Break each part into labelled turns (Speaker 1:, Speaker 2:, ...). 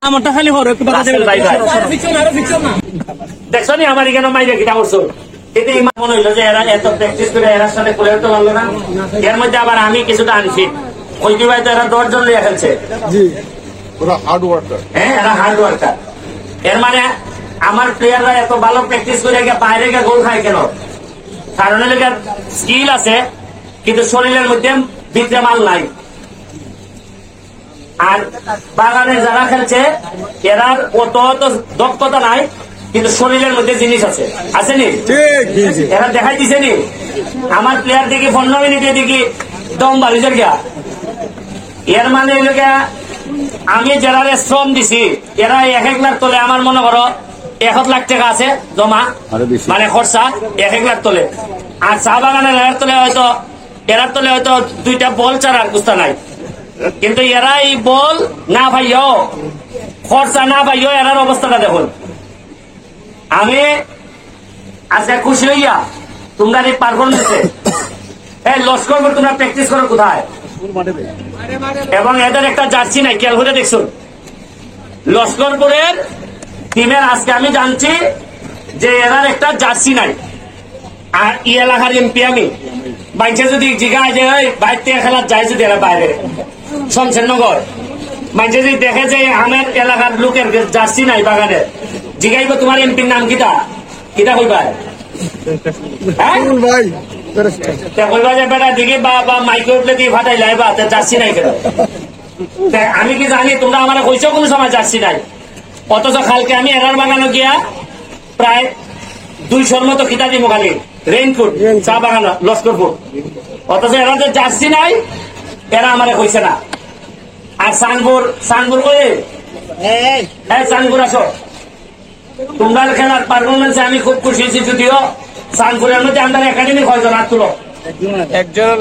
Speaker 1: আমারটা খালি হর একটু বাধা দেবে দেখছো নি আমার এখানে মাইরে কিটা করছো কিন্তু ইমান মনে হইলো যে এরা এত প্র্যাকটিস করে এরার সাথে করে তো পারলো না। এর মধ্যে আবার আমি কিছুটা আনফিট ওইটি ভাই তো এরা 10 জন লিয়ে খেলছে। হ্যাঁ এরা হার্ড ওয়ার্কার। এর মানে আমার প্লেয়াররা এত ভালো প্র্যাকটিস করে বাইরে গিয়ে গোল খায় কেন? কারণ স্কিল আছে কিন্তু শরীরের মধ্যে ভিতরে মাল নাই। আর বাগানে যারা খেলছে এরা অত দক্ষতা নাই কিন্তু শরীরের মধ্যে জিনিস আছে, আসেনি? এরা দেখাই দিছে নি আমার প্লেয়ার দেখি 15 মিনিটে দেখি দম বাড়িছে গিয়া। এর মানে আমি যারা শ্রম দিছি এরা 1 লাখ তোলে। আমার মনে করো 1 লাখ টাকা আছে জমা, মানে খরচা 1 লাখ তোলে। আর চা বাগানের এরার তোলে হয়তো 2টা বল ছাড়া আর কুস্তা নাই। কিন্তু এরা এই বল না ভাইও খরচা না ভাইও এরার অবস্থাটা দেখুন। আমি আজকে খুশি হইয়া তোমরা এই পারফরমেন্সে এই লস্কর তোমরা প্র্যাকটিস করো কোথায়? এবং এদের একটা জার্সি নাই, খেয়াল করে দেখছো লস্করপুরের টিমের। আজকে আমি জানছি যে এরার একটা জার্সি নাই। আর ই এলাকার এমপি আমি বাইকে যদি জিগায় যে বাইর থেকে খেলার যায় যদি এরা বাইরে শমশেরনগর বাইকে যদি দেখে যে আমার এলাকার লোকের জার্সি নাই বাগানের, জিগাইব তোমার এমপির নাম কিটা কিটা কইবা? কইবা যে বেটা দিকে বা মাইকে উঠলে দিয়ে ফাটাই লাইবা জার্সি নাই কেন? আমি কি জানি তোমরা আমার কইছো কোনো সময় জার্সি নাই? অথচ কালকে আমি এরার বাগানো গিয়া প্রায় 200-র মতো কিতা দিব খালি রেইনকোট চা বাগান লস্করপুর। অথচ এরা যে জার্সি নাই এরা আমারে কইছে না। আর সানপুর কই সানপুর আসো। তোমরা খেলার পারফরমেন্সে আমি খুব খুশি হয়েছি। যদিও সানপুরের মধ্যে আমরা একাডেমি কয়জন আর তুলো একজনও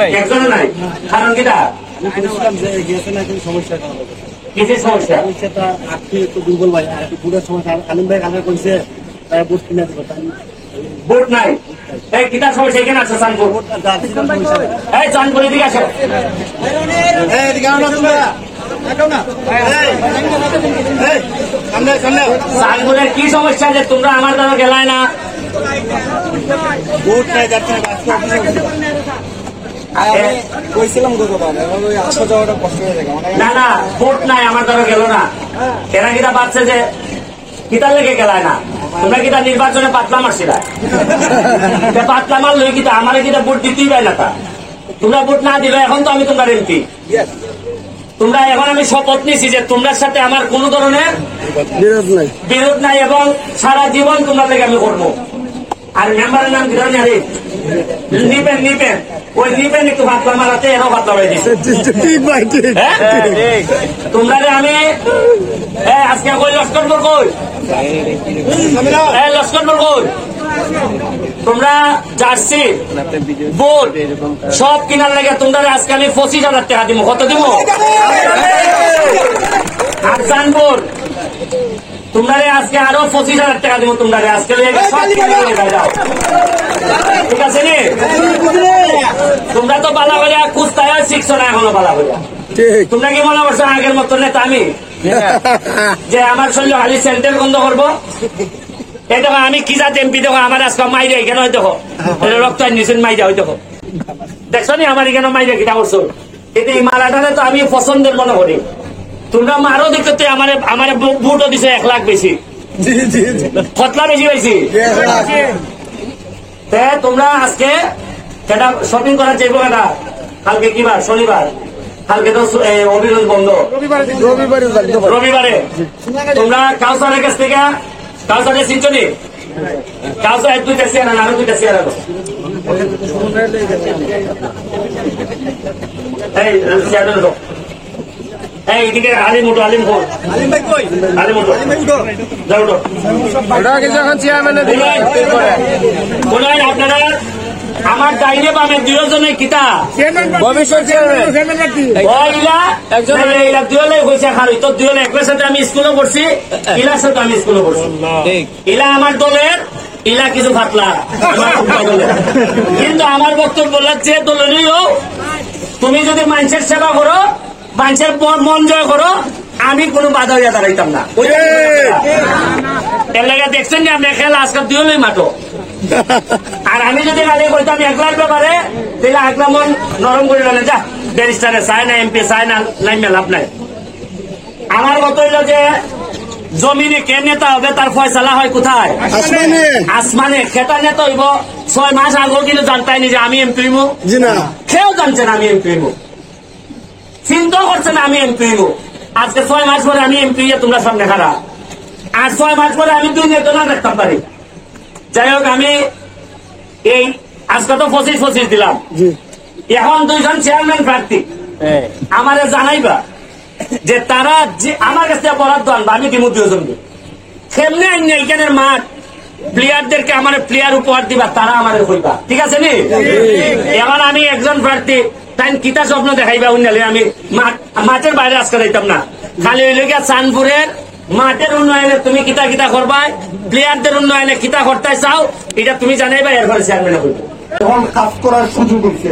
Speaker 1: নাই। কারণ কিটা কিসের সমস্যা?
Speaker 2: দুর্বল ভাই সমস্যা আলিম ভাই কাছে কইছে
Speaker 1: বুট নাই। এই কিতার সমস্যা এখানে আছে চানপুর। এই চানপুরের দিকে আসো। চানপুরের কি সমস্যা যে তোমরা আমার দ্বারা গেলায় না?
Speaker 2: বুট নাই
Speaker 1: না না বুট নাই আমার দ্বারা গেল না। এরা কিতা পাচ্ছে যে কিতার লেগে গেলায় না? তোমরা কিতা নির্বাচনে পাতলা মারছিলা? পাতলা মার লই কিতা আমার কিতা ভোট দিতেই পাই না তা? তোমরা ভোট না দিলে এখন তো আমি তোমার এমপি। তোমরা এখন আমি শপথ নিছি যে তোমার সাথে আমার কোন ধরনের বিরোধ নাই এবং সারা জীবন তোমরা থেকে আমি করবো। আর মেম্বারের নাম কি জানি? আরে নিপেন ওই নিপেন একটু পাতলা মারাতে এরও পাতলা হয়ে দিচ্ছে। তোমরা আমি আজকে কই লস্করপুর কই লস্করপুর কই তোমরা জার্সি বোর্ড সব কিনার লাগে তোমরা আজকে আমি 25,000 টাকা দিব। কত দিব? আর জানবোর তোমরা আজকে আরো 25,000 টাকা দিব। তোমরা আজকে ঠিক আছে নি? তোমরা তো বালা করিয়া কুস্তায় শিখছো না এখনো বালা করিয়া। তোমরা কি মনে করছো আগের মতো নেতা আমি যে আমার শরীর খালি সেন্টেল বন্ধ করবো? এই দেখো আমি কি জাত এমপি দেখো আমার আজকে মাইরে এখানে হয় দেখো রক্ত নিছেন মাইরা হয় দেখো দেখছো নি আমার এখানে মাইরে কিটা করছো? কিন্তু এই মালাটারে তো আমি পছন্দের মনে করি। তোমরা মারো দেখতে আমার বুটও দিছে 1 লাখ বেশি খতলা বেশি পাইছি। তোমরা আজকে সেটা শপিং করার চাইবো কেনা? কালকে কি বার? শনিবার। কালকে তো অভিযোগ বন্ধ রবিবারে। তোমরা কাউসারের কাছ থেকে কাউসারের সিঞ্চনি কাউসার 2টা চেয়ার আরো 2টা চেয়ার আনো। এই চেয়ার আনো। এইদিকে আলিম উঠো আলিম ভোর আলিম উঠো যাও উঠো। আপনারা আমার ডাইনে বামে 2 জনের কিতা একবার সাথে আমি স্কুলে পড়ছি, ইলার সাথে আমি স্কুলে পড়ছি। ইলা আমার দলের, ইলা কিছু ফাটলা কিন্তু আমার বক্তব্য বললাম যে দলেরই হোক তুমি যদি মানুষের সেবা করো, মানুষের মন জয় করো, আমি কোনো বাধা হইয়া দাঁড়াইতাম না। এর লাগে দেখছেন যে আপনি খেলা আজকাল দুই মাঠো। আর আমি যদি কালে কইতাম 1 লাখ ব্যাপারে তাহলে একলা মন নরম করে গেলে যা ব্যারিস্টারে চায় না, এমপি চায় না, লাইন লাভ নাই। আমার মত হইল যে জমিনে কে নেতা হবে তার ফয়সালা হয় কোথায়? আসমানে। খেটা নেতা হইব 6 মাস আগেও কিন্তু জানতাই নি যে আমি এমপি হইব। কেউ জানছেন আমি এমপি হইব, চিন্তা করছেন আমি এমপি হইব। আজকে 6 মাস পরে আমি এমপি তোমরা সামনে খারাপ, আর 6 মাস পরে আমি 2 নেতা না দেখতে পারি। যাই হোক, আমি এই আজকে তো 25 দিলাম, এখন 2জন চেয়ারম্যান প্রার্থী আমারে জানাইবা যে তারা যে আমার কাছে বরাদ্দ আনবা, আমি দিমু 2 জনকে। কেমনে আইন এইখানের মাঠ প্লেয়ারদেরকে আমার প্লেয়ার উপহার দিবা, তারা আমাদের কইবা, ঠিক আছে নি? এবার আমি একজন প্রার্থী তাই কিতা স্বপ্ন দেখাইবা উন্নয়নে, আমি মাঠের বাইরে আজকে যাইতাম না। খালি হইল গিয়া চাঁদপুরের মাঠের উন্নয়নে তুমি কিতা কিতা করবা, প্লেয়ারদের উন্নয়নে কিতা করতে চাও, এটা তুমি জানাইবা, এরপরে চেয়ারম্যানে কইবা।
Speaker 3: এখন কাজ করার সুযোগ হচ্ছে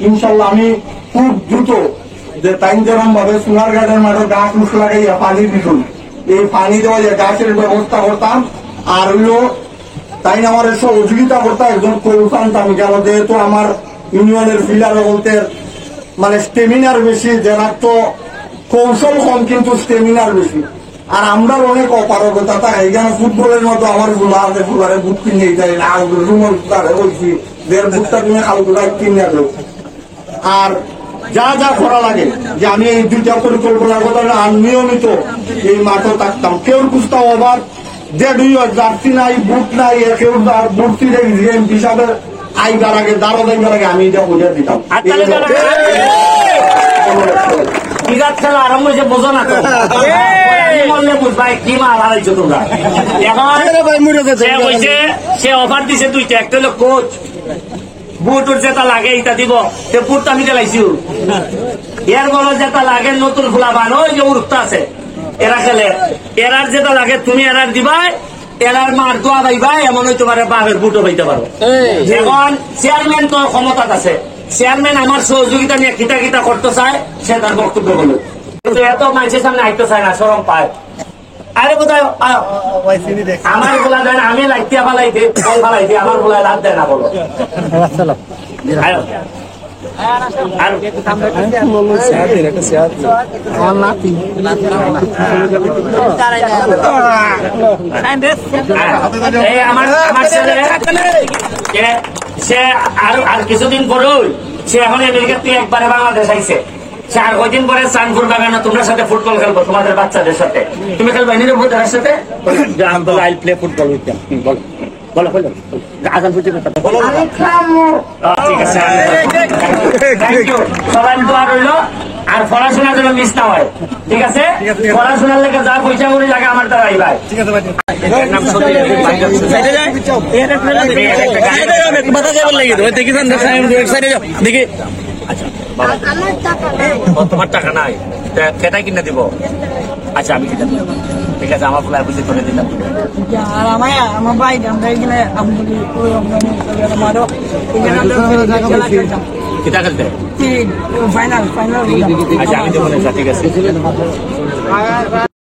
Speaker 3: ইনশাল্লাহ। আমি খুব দ্রুত যে টাইম যেরকম ভাবে সোনার গার্ডেন মাঠে গাছ মুখ লাগাইয়া পানি দিতুন, এই পানি দেওয়া যে গাছের ব্যবস্থা করতাম। আর হইলো তাই আমার সহযোগিতা করতাম একজন কোচ আনতাম, গেল যেহেতু আমার ইউনিয়নের ফিল্ডার বলতে মানে স্টেমিনার বেশি, যারা তো কৌশল কম কিন্তু স্টেমিনার বেশি। আর আমরা অনেক অপারগতা থাকে, এখানে ফুটবলের মতো আমার গুলা আছে, ফুলারে বুট কিনে যাই না, রুমল ফুলারে বলছি দেড় বুটটা তুমি আলগুলায় কিনে দেবো। আর যা যা করা লাগে যে আমি এই 2টা পরিকল্পনার কথা আর নিয়মিত এই মাঠও থাকতাম। কেউ বুঝতাম আবার জার্সি নাই, বুট নাই, কেউ ভর্তি হিসাবে আইবার আগে দাঁড়াইবার আগে আমি এটা বুঝে দিতাম।
Speaker 1: বিরাট খেলা আরম্ভ হয়েছে, বোঝো না তো বললে বুঝবাই কি মাল হারাইছো তোমরা। এখন সে অফার দিছে 2টা, একটা হলো কোচ বুট যেটা লাগে এটা দিব, সে বুটটা আমি দিলাইছি। এর বলো যেটা লাগে নতুন ফুলা বান, ওই যে উড়তা আছে এরা খেলে, এরার যেটা লাগে তুমি এরার দিবাই, এরার মার দোয়া পাইবাই, এমন হইতে পারে বাপের বুটও পাইতে পারো। এখন চেয়ারম্যান তো ক্ষমতা আছে, চেয়ারম্যান আমার সহযোগিতা নিয়ে কিতা কিতা করতে চায় সে তার বক্তব্য বলো, কিন্তু এত মানুষের সামনে আইতে চায় না, সরম পায়। আরে কোথায় আমার বলা দেয় না, আমি লাইতিয়া ফালাইতে বল ফালাইতে, আমার বলা লাভ দেয় না, বলো সে আর কিছুদিন পরেও সে এখন আমেরিকা থেকে একবারে বাংলাদেশ আইছে। 4 কয়দিন পরে চাঁদপুর বাগানে তোমার সাথে ফুটবল খেলবো, তোমাদের বাচ্চাদের সাথে। তুমি খেলবা এনে ভোটারের সাথে? I play football with them. বলো বলো বলো আজান বুঝতে কথা বলো। ঠিক আছে, থ্যাংক ইউ। সবাই দোয়া রইল, আর পড়াশোনার জন্য মিস না হয়, ঠিক আছে? পড়াশোনার লেগে যা পয়সা করে লাগে আমার দ্বারা আইবাই। ঠিক আছে ভাই, নাম শুনে দেখি। আচ্ছা তোমার টাকা নাই, কেটাই কিনে দিব? আচ্ছা আমি কিনে দিব, ঠিক আছে, আমার ফুলার বুঝে করে দিলাম।
Speaker 4: আর আমার ভাই আমরা এখানে
Speaker 1: কিতা খেলতে
Speaker 4: ফাইনাল
Speaker 1: আচ্ছা আমি দেবো, ঠিক আছে।